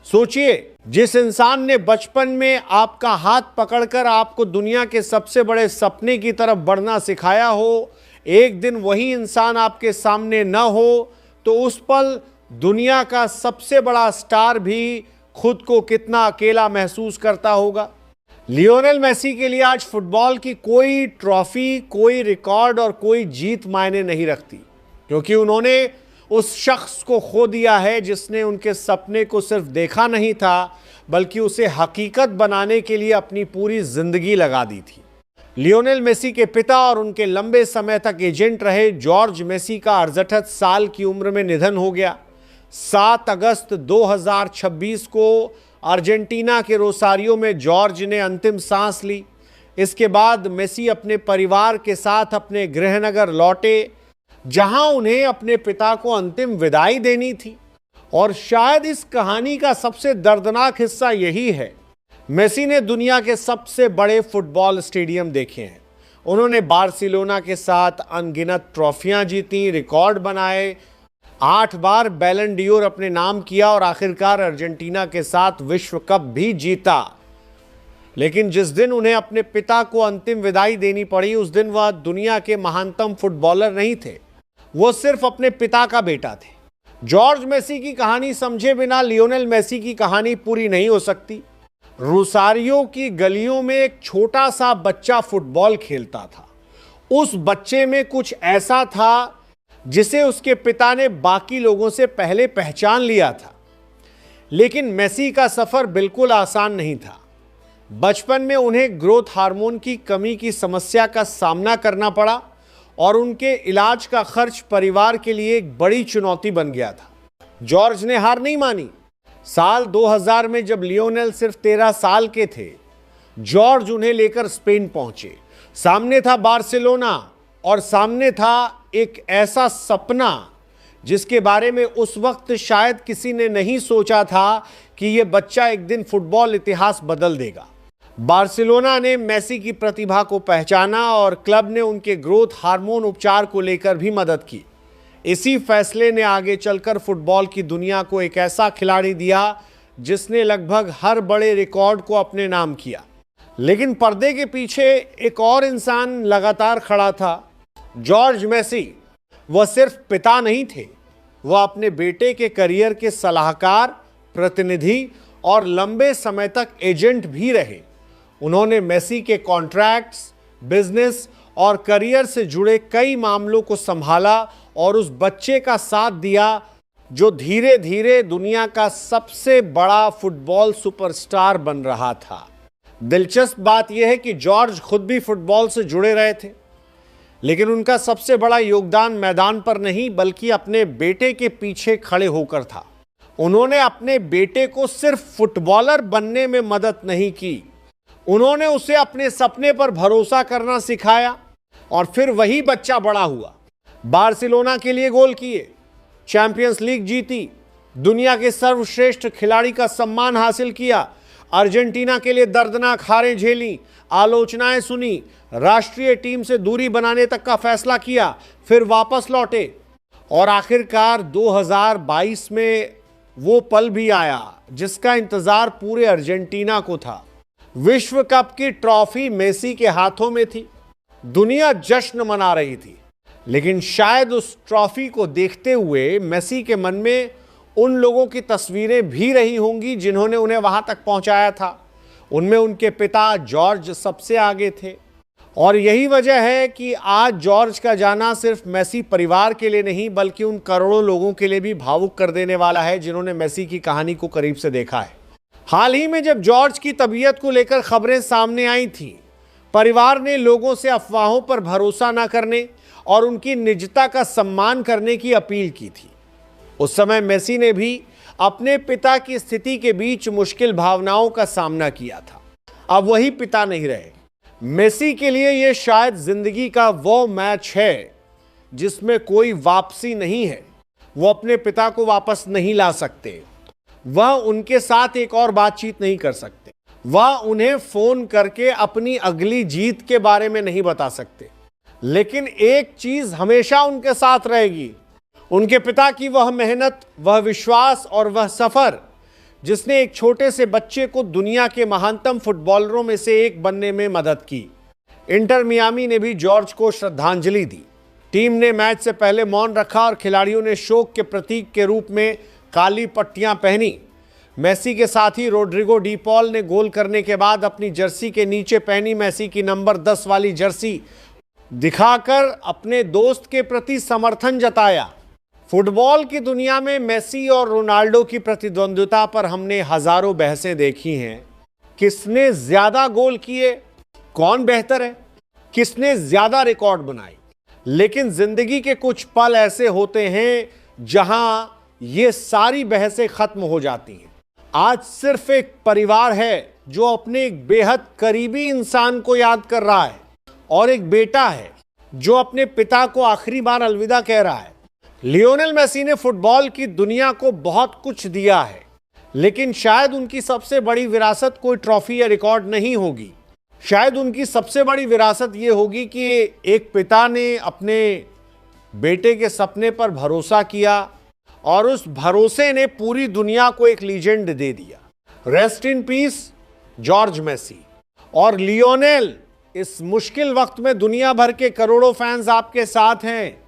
सोचिए, जिस इंसान ने बचपन में आपका हाथ पकड़कर आपको दुनिया के सबसे बड़े सपने की तरफ बढ़ना सिखाया हो, एक दिन वही इंसान आपके सामने न हो तो उस पल दुनिया का सबसे बड़ा स्टार भी खुद को कितना अकेला महसूस करता होगा। लियोनेल मेसी के लिए आज फुटबॉल की कोई ट्रॉफी, कोई रिकॉर्ड और कोई जीत मायने नहीं रखती, क्योंकि उन्होंने उस शख्स को खो दिया है जिसने उनके सपने को सिर्फ देखा नहीं था बल्कि उसे हकीकत बनाने के लिए अपनी पूरी जिंदगी लगा दी थी। लियोनेल मेसी के पिता और उनके लंबे समय तक एजेंट रहे जॉर्ज मेसी का 68 साल की उम्र में निधन हो गया। 7 अगस्त 2026 को अर्जेंटीना के रोसारियो में जॉर्ज ने अंतिम सांस ली। इसके बाद मेसी अपने परिवार के साथ अपने गृहनगर लौटे, जहां उन्हें अपने पिता को अंतिम विदाई देनी थी। और शायद इस कहानी का सबसे दर्दनाक हिस्सा यही है, मेसी ने दुनिया के सबसे बड़े फुटबॉल स्टेडियम देखे हैं। उन्होंने बार्सिलोना के साथ अनगिनत ट्रॉफियां जीती, रिकॉर्ड बनाए, 8 बार बैलन डी ओर अपने नाम किया और आखिरकार अर्जेंटीना के साथ विश्व कप भी जीता। लेकिन जिस दिन उन्हें अपने पिता को अंतिम विदाई देनी पड़ी, उस दिन वह दुनिया के महानतम फुटबॉलर नहीं थे, वो सिर्फ अपने पिता का बेटा थे। जॉर्ज मेसी की कहानी समझे बिना लियोनेल मेसी की कहानी पूरी नहीं हो सकती। रोसारियो की गलियों में एक छोटा सा बच्चा फुटबॉल खेलता था। उस बच्चे में कुछ ऐसा था जिसे उसके पिता ने बाकी लोगों से पहले पहचान लिया था। लेकिन मेसी का सफर बिल्कुल आसान नहीं था। बचपन में उन्हें ग्रोथ हार्मोन की कमी की समस्या का सामना करना पड़ा और उनके इलाज का खर्च परिवार के लिए एक बड़ी चुनौती बन गया था। जॉर्ज ने हार नहीं मानी। साल 2000 में जब लियोनेल सिर्फ 13 साल के थे, जॉर्ज उन्हें लेकर स्पेन पहुंचे। सामने था बार्सिलोना और सामने था एक ऐसा सपना जिसके बारे में उस वक्त शायद किसी ने नहीं सोचा था कि यह बच्चा एक दिन फुटबॉल इतिहास बदल देगा। बार्सिलोना ने मेसी की प्रतिभा को पहचाना और क्लब ने उनके ग्रोथ हार्मोन उपचार को लेकर भी मदद की। इसी फैसले ने आगे चलकर फुटबॉल की दुनिया को एक ऐसा खिलाड़ी दिया जिसने लगभग हर बड़े रिकॉर्ड को अपने नाम किया। लेकिन पर्दे के पीछे एक और इंसान लगातार खड़ा था, जॉर्ज मेसी। वह सिर्फ पिता नहीं थे, वह अपने बेटे के करियर के सलाहकार, प्रतिनिधि और लंबे समय तक एजेंट भी रहे। उन्होंने मेसी के कॉन्ट्रैक्ट्स, बिजनेस और करियर से जुड़े कई मामलों को संभाला और उस बच्चे का साथ दिया जो धीरे धीरे दुनिया का सबसे बड़ा फुटबॉल सुपरस्टार बन रहा था। दिलचस्प बात यह है कि जॉर्ज खुद भी फुटबॉल से जुड़े रहे थे, लेकिन उनका सबसे बड़ा योगदान मैदान पर नहीं बल्कि अपने बेटे के पीछे खड़े होकर था। उन्होंने अपने बेटे को सिर्फ फुटबॉलर बनने में मदद नहीं की, उन्होंने उसे अपने सपने पर भरोसा करना सिखाया और फिर वही बच्चा बड़ा हुआ। बार्सिलोना के लिए गोल किए, चैंपियंस लीग जीती, दुनिया के सर्वश्रेष्ठ खिलाड़ी का सम्मान हासिल किया, अर्जेंटीना के लिए दर्दनाक हारें झेली, आलोचनाएं सुनी, राष्ट्रीय टीम से दूरी बनाने तक का फैसला किया, फिर वापस लौटे और आखिरकार 2022 में वो पल भी आया जिसका इंतजार पूरे अर्जेंटीना को था। विश्व कप की ट्रॉफी मेसी के हाथों में थी। दुनिया जश्न मना रही थी, लेकिन शायद उस ट्रॉफी को देखते हुए मेसी के मन में उन लोगों की तस्वीरें भी रही होंगी जिन्होंने उन्हें वहां तक पहुंचाया था। उनमें उनके पिता जॉर्ज सबसे आगे थे और यही वजह है कि आज जॉर्ज का जाना सिर्फ मेसी परिवार के लिए नहीं बल्कि उन करोड़ों लोगों के लिए भी भावुक कर देने वाला है जिन्होंने मेसी की कहानी को करीब से देखा है। हाल ही में जब जॉर्ज की तबीयत को लेकर खबरें सामने आई थीं, परिवार ने लोगों से अफवाहों पर भरोसा न करने और उनकी निजता का सम्मान करने की अपील की थी। उस समय मेसी ने भी अपने पिता की स्थिति के बीच मुश्किल भावनाओं का सामना किया था। अब वही पिता नहीं रहे। मेसी के लिए यह शायद जिंदगी का वो मैच है जिसमें कोई वापसी नहीं है। वो अपने पिता को वापस नहीं ला सकते, वह उनके साथ एक और बातचीत नहीं कर सकते, वह उन्हें फोन करके अपनी अगली जीत के बारे में नहीं बता सकते। लेकिन एक चीज हमेशा उनके साथ रहेगी, उनके पिता की वह मेहनत, वह विश्वास और वह सफर जिसने एक छोटे से बच्चे को दुनिया के महानतम फुटबॉलरों में से एक बनने में मदद की। इंटर मियामी ने भी जॉर्ज को श्रद्धांजलि दी। टीम ने मैच से पहले मौन रखा और खिलाड़ियों ने शोक के प्रतीक के रूप में काली पट्टियां पहनी। मेसी के साथ ही रोड्रिगो डी पॉल ने गोल करने के बाद अपनी जर्सी के नीचे पहनी मेसी की नंबर 10 वाली जर्सी दिखाकर अपने दोस्त के प्रति समर्थन जताया। फुटबॉल की दुनिया में मेसी और रोनाल्डो की प्रतिद्वंद्विता पर हमने हजारों बहसें देखी हैं। किसने ज्यादा गोल किए, कौन बेहतर है, किसने ज्यादा रिकॉर्ड बनाई। लेकिन जिंदगी के कुछ पल ऐसे होते हैं जहां ये सारी बहसें खत्म हो जाती हैं। आज सिर्फ एक परिवार है जो अपने एक बेहद करीबी इंसान को याद कर रहा है और एक बेटा है जो अपने पिता को आखिरी बार अलविदा कह रहा है। लियोनेल मेसी ने फुटबॉल की दुनिया को बहुत कुछ दिया है, लेकिन शायद उनकी सबसे बड़ी विरासत कोई ट्रॉफी या रिकॉर्ड नहीं होगी। शायद उनकी सबसे बड़ी विरासत ये होगी कि एक पिता ने अपने बेटे के सपने पर भरोसा किया और उस भरोसे ने पूरी दुनिया को एक लीजेंड दे दिया। Rest in peace George Messi. और लियोनेल, इस मुश्किल वक्त में दुनिया भर के करोड़ों फैंस आपके साथ हैं।